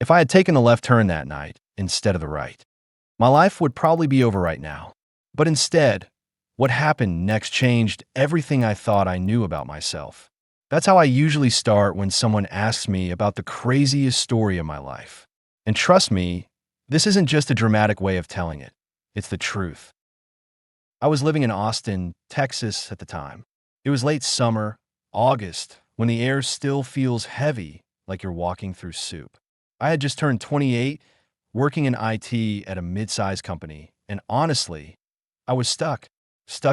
If I had taken the left turn that night instead of the right, my life would probably be over right now. But instead, what happened next changed everything I thought I knew about myself. That's how I usually start when someone asks me about the craziest story of my life. And trust me, this isn't just a dramatic way of telling it. It's the truth. I was living in Austin, Texas at the time. It was late summer, August, when the air still feels heavy like you're walking through soup. I had just turned 28, working in IT at a mid-sized company, and honestly, I was stuck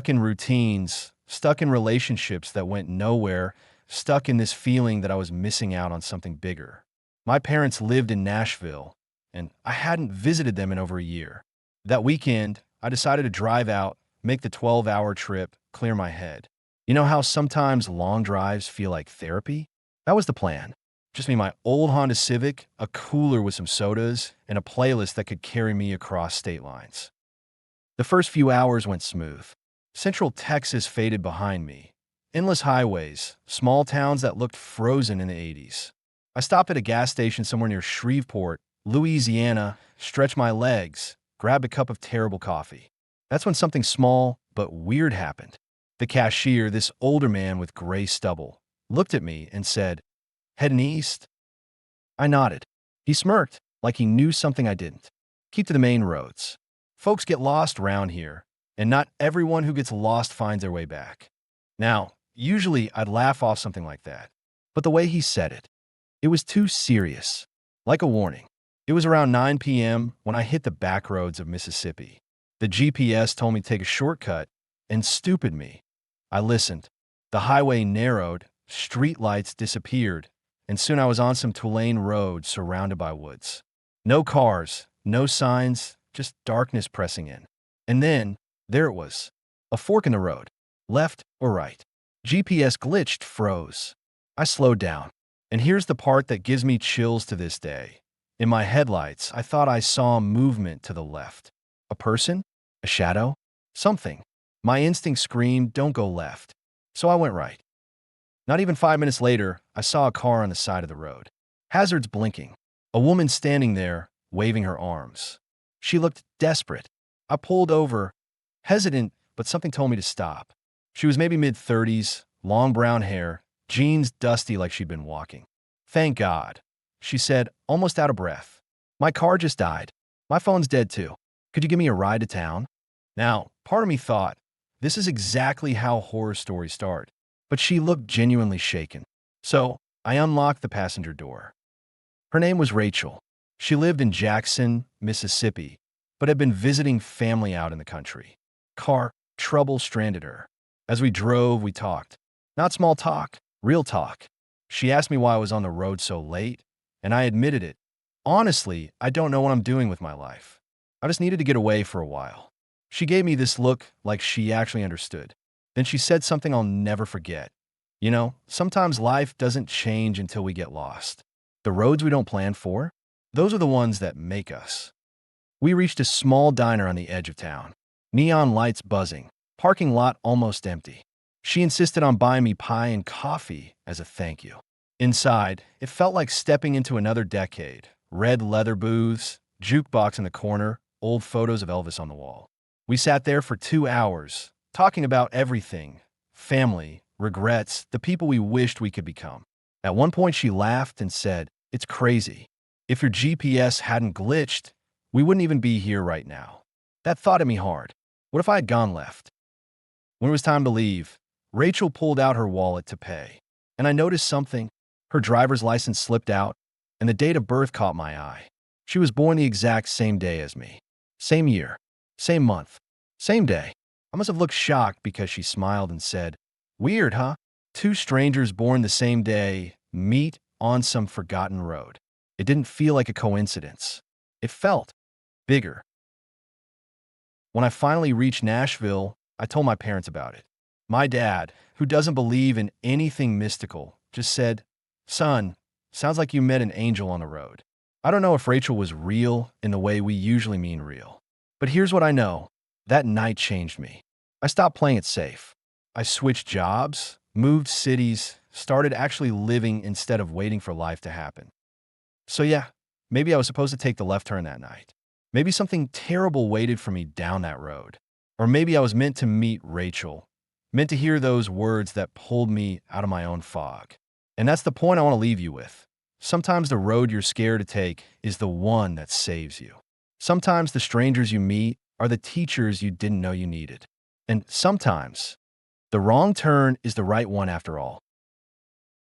in routines, stuck in relationships that went nowhere, stuck in this feeling that I was missing out on something bigger. My parents lived in Nashville, and I hadn't visited them in over a year. That weekend, I decided to drive out, make the 12-hour trip, clear my head. You know how sometimes long drives feel like therapy? That was the plan. Just me, my old Honda Civic, a cooler with some sodas, and a playlist that could carry me across state lines. The first few hours went smooth. Central Texas faded behind me. Endless highways, small towns that looked frozen in the 80s. I stopped at a gas station somewhere near Shreveport, Louisiana, stretched my legs, grabbed a cup of terrible coffee. That's when something small but weird happened. The cashier, this older man with gray stubble, looked at me and said, "Heading east?" I nodded. He smirked, like he knew something I didn't. "Keep to the main roads. Folks get lost around here, and not everyone who gets lost finds their way back." Now, usually I'd laugh off something like that, but the way he said it was too serious, like a warning. It was around 9 p.m. when I hit the back roads of Mississippi. The GPS told me to take a shortcut, and stupid me, I listened. The highway narrowed, street lights disappeared, and soon I was on some two-lane road surrounded by woods. No cars, no signs, just darkness pressing in. And then, there it was, a fork in the road, left or right. GPS glitched, froze. I slowed down. And here's the part that gives me chills to this day. In my headlights, I thought I saw movement to the left. A person? A shadow? Something. My instinct screamed, "Don't go left." So I went right. Not even 5 minutes later, I saw a car on the side of the road. Hazards blinking. A woman standing there, waving her arms. She looked desperate. I pulled over, hesitant, but something told me to stop. She was maybe mid-30s, long brown hair, jeans dusty like she'd been walking. "Thank God," she said, almost out of breath. "My car just died. My phone's dead too. Could you give me a ride to town?" Now, part of me thought, this is exactly how horror stories start. But she looked genuinely shaken. So I unlocked the passenger door. Her name was Rachel. She lived in Jackson, Mississippi, but had been visiting family out in the country. Car trouble stranded her. As we drove, we talked. Not small talk, real talk. She asked me why I was on the road so late, and I admitted it. Honestly, I don't know what I'm doing with my life. I just needed to get away for a while. She gave me this look like she actually understood. Then she said something I'll never forget. You know, sometimes life doesn't change until we get lost. The roads we don't plan for, those are the ones that make us. We reached a small diner on the edge of town. Neon lights buzzing, parking lot almost empty. She insisted on buying me pie and coffee as a thank you. Inside, it felt like stepping into another decade. Red leather booths, jukebox in the corner, old photos of Elvis on the wall. We sat there for 2 hours, talking about everything. Family, regrets, the people we wished we could become. At one point she laughed and said, "It's crazy. If your GPS hadn't glitched, we wouldn't even be here right now." That thought hit me hard. What if I had gone left? When it was time to leave, Rachel pulled out her wallet to pay. And I noticed something. Her driver's license slipped out, and the date of birth caught my eye. She was born the exact same day as me. Same year, same month, same day. I must have looked shocked because she smiled and said, "Weird, huh? Two strangers born the same day meet on some forgotten road." It didn't feel like a coincidence. It felt bigger. When I finally reached Nashville, I told my parents about it. My dad, who doesn't believe in anything mystical, just said, "Son, sounds like you met an angel on the road." I don't know if Rachel was real in the way we usually mean real. But here's what I know. That night changed me. I stopped playing it safe. I switched jobs, moved cities, started actually living instead of waiting for life to happen. So yeah, Maybe I was supposed to take the left turn that night. Maybe something terrible waited for me down that road. Or maybe I was meant to meet Rachel, meant to hear those words that pulled me out of my own fog. And that's the point I want to leave you with. Sometimes the road you're scared to take is the one that saves you. Sometimes the strangers you meet are the teachers you didn't know you needed. And sometimes the wrong turn is the right one after all.